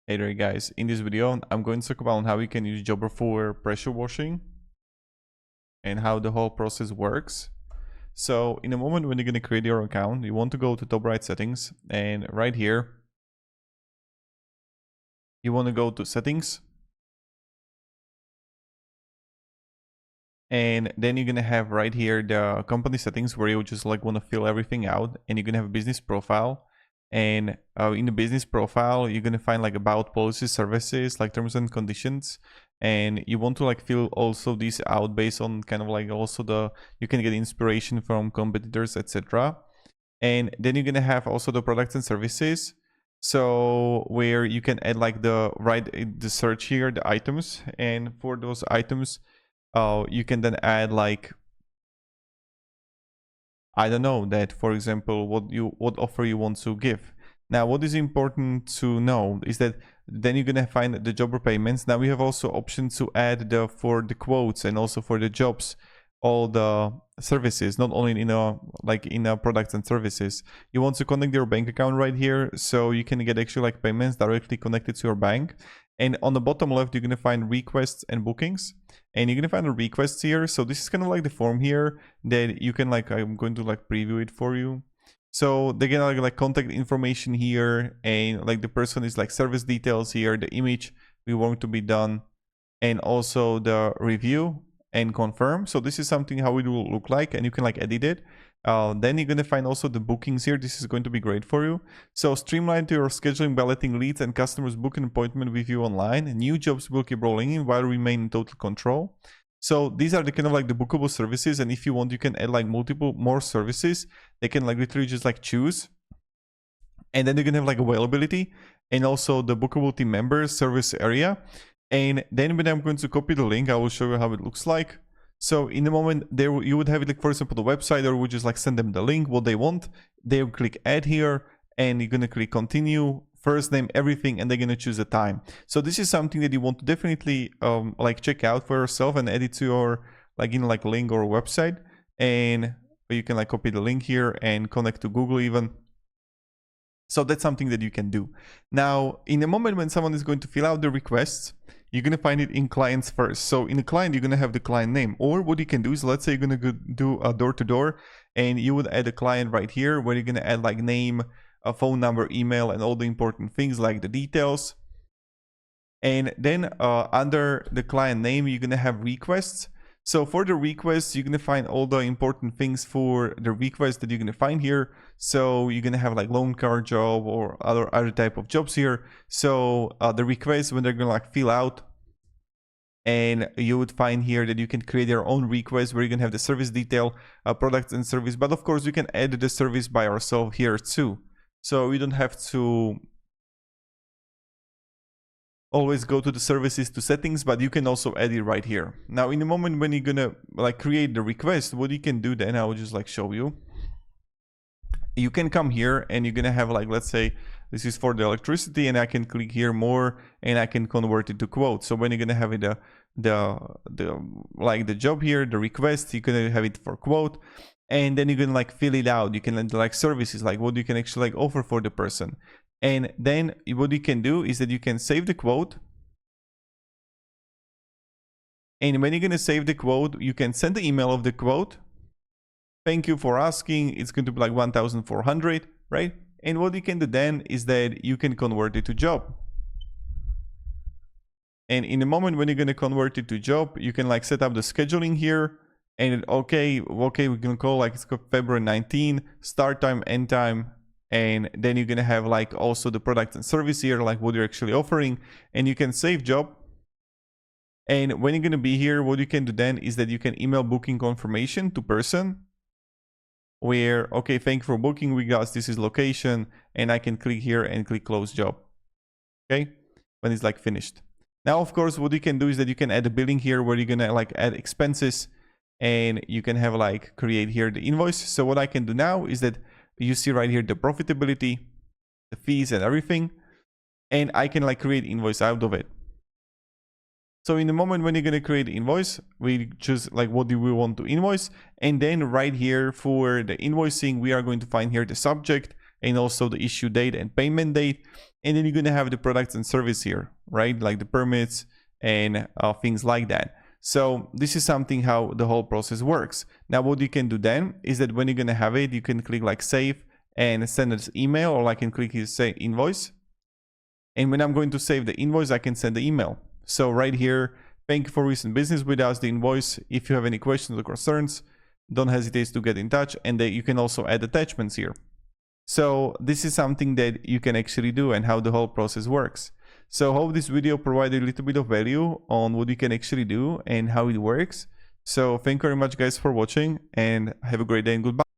Hey there guys, in this video I'm going to talk about how you can use Jobber for pressure washing and how the whole process works. So in a moment when you're going to create your account, you want to go to top right settings, and right here you want to go to settings, and then you're going to have right here the company settings where you just like want to fill everything out, and you're going to have a business profile. And in the business profile you're going to find like about policies, services, like terms and conditions, and you want to like fill also these out based on kind of like also you can get inspiration from competitors, etc. And then you're going to have also the products and services, so where you can add like the search here, the items, and for those items you can then add like, I don't know, that for example what offer you want to give. Now what is important to know is that then you're gonna find the jobber payments. Now we have also options to add for the quotes and also for the jobs, all the services, not only in a products and services. You want to connect your bank account right here, so you can get actually like payments directly connected to your bank. And on the bottom left you're gonna find requests and bookings, and you're gonna find the requests here. So this is kind of like the form here that you can like, I'm going to like preview it for you. So they're gonna like contact information here, and like the person is like service details here, the image we want to be done, and also the review and confirm. So this is something how it will look like, and you can like edit it. Then you're going to find also the bookings here. This is going to be great for you. So streamline to your scheduling by letting leads and customers book an appointment with you online. New jobs will keep rolling in while remain in total control. So these are the kind of like the bookable services, and if you want you can add like multiple more services. They can like literally just like choose, and then you're gonna have like availability and also the bookable team members service area. And then when I'm going to copy the link, I will show you how it looks like. So in the moment there you would have it like, for example, the website, or would just like send them the link, what they want. They'll click add here, and you're gonna click continue, first name, everything, and they're gonna choose a time. So this is something that you want to definitely like check out for yourself and add it to your like like link or website. And you can like copy the link here and connect to Google even. So that's something that you can do. Now, in a moment when someone is going to fill out the requests, you're going to find it in clients first. So in the client, you're going to have the client name. Or what you can do is, let's say you're going to do a door-to-door, and you would add a client right here where you're going to add like name, a phone number, email, and all the important things like the details. And then under the client name, you're going to have requests. So for the requests, you're going to find all the important things for the requests that you're going to find here. So you're going to have like loan car job or other type of jobs here. So the requests, when they're going to like fill out, and you would find here that you can create your own request where you can have the service detail, products and service. But of course, you can add the service by yourself here too. So you don't have to always go to the services to settings, but you can also add it right here. Now in the moment when you're gonna like create the request, what you can do then, I will just like show you. You can come here and you're gonna have like, let's say this is for the electricity, and I can click here more and I can convert it to quote. So when you're gonna have it the job here, the request, you're gonna have it for quote, and then you can like fill it out. You can like services, like what you can actually like offer for the person. And then what you can do is that you can save the quote. And when you're going to save the quote, you can send the email of the quote. Thank you for asking. It's going to be like 1,400, right? And what you can do then is that you can convert it to job. And in the moment when you're going to convert it to job, you can like set up the scheduling here. And okay, we can call like it's February 19, start time, end time. And then you're gonna have like also the product and service here, like what you're actually offering, and you can save job. And when you're gonna be here, what you can do then is that you can email booking confirmation to person, where, okay, thank you for booking with us, this is location, and I can click here and click close job. Okay, when it's like finished. Now, of course, what you can do is that you can add a billing here where you're gonna like add expenses, and you can have like create here the invoice. So what I can do now is that you see right here the profitability, the fees and everything, and I can like create invoice out of it. So in the moment when you're going to create invoice, we choose like what do we want to invoice, and then right here for the invoicing we are going to find here the subject, and also the issue date and payment date. And then you're going to have the products and service here, right? Like the permits and things like that. So this is something how the whole process works. Now what you can do then is that when you're going to have it, you can click like save and send this email, or I can click here say invoice. And when I'm going to save the invoice, I can send the email. So right here, thank you for recent business with us, the invoice. If you have any questions or concerns, don't hesitate to get in touch. And you can also add attachments here. So this is something that you can actually do and how the whole process works. So hope this video provided a little bit of value on what you can actually do and how it works. So thank you very much guys for watching, and have a great day and goodbye.